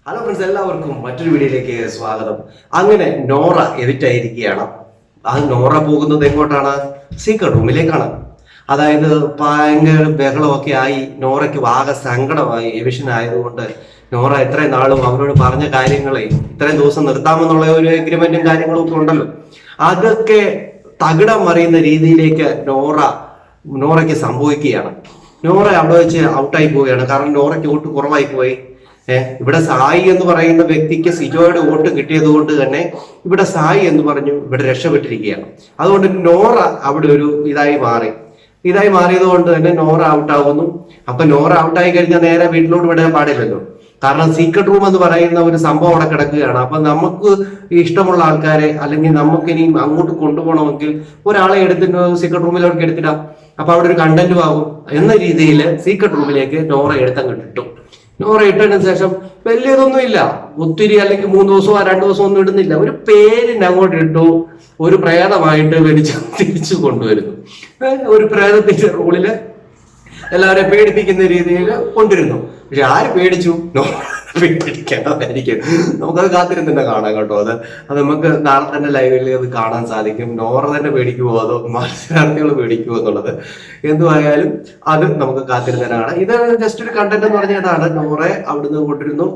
Hello friends, എല്ലാവർക്കും മറ്റൊരു വീഡിയോയിലേക്ക് സ്വാഗതം. അങ്ങനെ നോറ എവിക്റ്റ് ആയിരിക്കുകയാണ്. അത് നോറ പോകുന്നത് എങ്ങോട്ടാണ്? സീക്രട്ട് റൂമിലേക്കാണ്. അതായത് ഭയങ്കര ബഹളമൊക്കെ ആയി, നോറയ്ക്ക് ആകെ സങ്കടമായി. എവിക്ഷൻ ആയതുകൊണ്ട് നോറ ഇത്രയും നാളും അവരോട് പറഞ്ഞ കാര്യങ്ങളെ ഇത്രയും ദിവസം നിർത്താമെന്നുള്ള ഒരു എഗ്രിമെന്റും കാര്യങ്ങളും ഒക്കെ ഉണ്ടല്ലോ, അതൊക്കെ തകിടം മറിയുന്ന രീതിയിലേക്ക് നോറയ്ക്ക് സംഭവിക്കുകയാണ്. നോറ അവിടെ വെച്ച് ഔട്ടായി പോവുകയാണ്. കാരണം നോറയ്ക്ക് വോട്ട് കുറവായി പോയി. ഇവിടെ സായി എന്ന് പറയുന്ന വ്യക്തിക്ക് സിജോയുടെ വോട്ട് കിട്ടിയത് കൊണ്ട് തന്നെ ഇവിടെ സായി എന്ന് പറഞ്ഞു ഇവിടെ രക്ഷപ്പെട്ടിരിക്കുകയാണ്. അതുകൊണ്ട് നോറ അവിടെ ഒരു ഇതായി മാറിയത് കൊണ്ട് തന്നെ നോറ ഔട്ടാവുന്നു. അപ്പൊ നോറ ഔട്ടായി കഴിഞ്ഞാൽ നേരെ വീട്ടിലോട്ട് വിടാൻ പാടില്ലല്ലോ. കാരണം സീക്രട്ട് റൂം എന്ന് പറയുന്ന ഒരു സംഭവം അവിടെ കിടക്കുകയാണ്. അപ്പൊ നമുക്ക് ഇഷ്ടമുള്ള ആൾക്കാരെ അല്ലെങ്കിൽ നമുക്ക് ഇനി അങ്ങോട്ട് കൊണ്ടുപോകണമെങ്കിൽ ഒരാളെ എടുത്തിട്ട് സീക്രട്ട് റൂമിലേക്ക് എടുത്തിടാം. അപ്പൊ അവിടെ ഒരു കണ്ടന്റും ആകും എന്ന രീതിയിൽ സീക്രട്ട് റൂമിലേക്ക് നോറ എടുത്തങ്ങ് ഇട്ടു. നോറ ഇട്ടതിന് ശേഷം വലിയതൊന്നും ഇല്ല, ഒത്തിരി അല്ലെങ്കിൽ 3 ദിവസമോ 2 ദിവസമോ ഒന്നും ഇടുന്നില്ല. ഒരു പേരിന് അങ്ങോട്ട് ഇട്ടു, ഒരു പ്രേതമായിട്ട് തിരിച്ചു കൊണ്ടുവരുന്നു. ഒരു പ്രേതത്തിന്റെ റോളില് എല്ലാവരെയും പേടിപ്പിക്കുന്ന രീതിയിൽ കൊണ്ടുവരുന്നു. പക്ഷെ ആര് പേടിച്ചു? പേടിക്കേണ്ടതായിരിക്കും. നമുക്കത് കാത്തിരുന്ന് തന്നെ കാണാം കേട്ടോ. അത് നമുക്ക് നാളെ തന്നെ ലൈവിൽ അത് കാണാൻ സാധിക്കും. നോറ തന്നെ പേടിക്കുമോ അതോ മത്സരാർത്ഥികൾ പേടിക്കുമോ എന്നുള്ളത് എന്തുമായാലും അത് നമുക്ക് കാത്തിരുന്ന് തന്നെ കാണാം. ഇത് ജസ്റ്റ് ഒരു കണ്ടന്റ് എന്ന് പറഞ്ഞതാണ്. നോറെ അവിടുന്ന് കൊണ്ടിരുന്നു,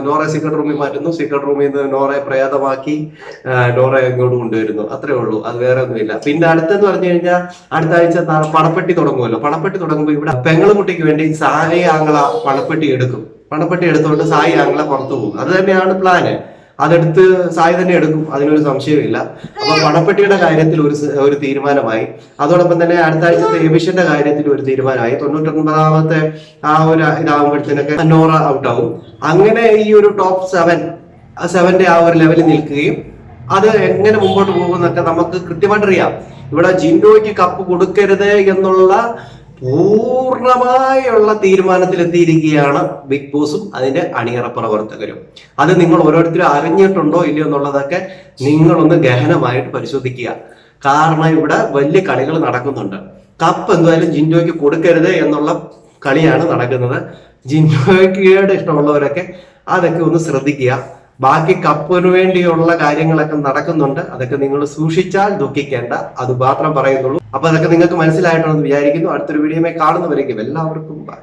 നോറെ സീക്രട്ട് റൂമിൽ മാറ്റുന്നു, സീക്രട്ട് റൂമിൽ നിന്ന് നോറെ പ്രേതമാക്കി നോറെ ഇങ്ങോട്ട് കൊണ്ടുവരുന്നു. അത്രേ ഉള്ളൂ, അത് വേറെ ഒന്നുമില്ല. പിന്നെ അടുത്തെന്ന് പറഞ്ഞു കഴിഞ്ഞാൽ അടുത്ത ആഴ്ച പണപ്പെട്ടി തുടങ്ങുമല്ലോ. പണപ്പെട്ടി തുടങ്ങുമ്പോൾ ഇവിടെ പെങ്ങളുകുട്ടിക്ക് വേണ്ടി സായി ആംഗ്ല പണപ്പെട്ടി എടുക്കും. പണപ്പെട്ടി എടുത്തുകൊണ്ട് സായി ആംഗ്ല പുറത്തു പോകും. അത് തന്നെയാണ് പ്ലാന്. അതെടുത്ത് സായി തന്നെ എടുക്കും, അതിനൊരു സംശയമില്ല. അപ്പൊ പണപ്പെട്ടിയുടെ കാര്യത്തിൽ ഒരു തീരുമാനമായി. അതോടൊപ്പം തന്നെ അടുത്ത ആഴ്ചത്തെ എവിഷന്റെ കാര്യത്തിൽ ഒരു തീരുമാനമായി. 99ാമത്തെ ആ ഒരു ഇതാവുമ്പോഴത്തേനൊക്കെ നോറ ഔട്ടാവും. അങ്ങനെ ഈ ഒരു ടോപ്പ് 7 ആ ഒരു ലെവലിൽ നിൽക്കുകയും അത് എങ്ങനെ മുമ്പോട്ട് പോകുമെന്നൊക്കെ നമുക്ക് കൃത്യമായിട്ട് അറിയാം. ഇവിടെ ജിൻഡോയ്ക്ക് കപ്പ് കൊടുക്കരുത് എന്നുള്ള പൂർണ്ണമായുള്ള തീരുമാനത്തിലെത്തിയിരിക്കുകയാണ് ബിഗ് ബോസും അതിന്റെ അണിയറ പ്രവർത്തകരും. അത് നിങ്ങൾ ഓരോരുത്തരും അറിഞ്ഞിട്ടുണ്ടോ ഇല്ലയോ എന്നുള്ളതൊക്കെ നിങ്ങളൊന്ന് ഗഹനമായിട്ട് പരിശോധിക്കുക. കാരണം ഇവിടെ വലിയ കളികൾ നടക്കുന്നുണ്ട്. കപ്പ് എന്തായാലും ജിൻഡോയ്ക്ക് കൊടുക്കരുത് എന്നുള്ള കളിയാണ് നടക്കുന്നത്. ജിൻഡോയ്ക്ക് ഇഷ്ടമുള്ളവരൊക്കെ അതൊക്കെ ഒന്ന് ശ്രദ്ധിക്കുക. ബാക്കി കപ്പിന് വേണ്ടിയുള്ള കാര്യങ്ങളൊക്കെ നടക്കുന്നുണ്ട്. അതൊക്കെ നിങ്ങൾ സൂക്ഷിച്ചാൽ ദുഃഖിക്കേണ്ട, അത് മാത്രം പറയുന്നുള്ളൂ. അപ്പൊ അതൊക്കെ നിങ്ങൾക്ക് മനസ്സിലായിട്ടുണ്ടെന്ന് വിചാരിക്കുന്നു. അടുത്തൊരു വീഡിയോയിൽ കാണുന്നവരേക്കും എല്ലാവർക്കും ബൈ.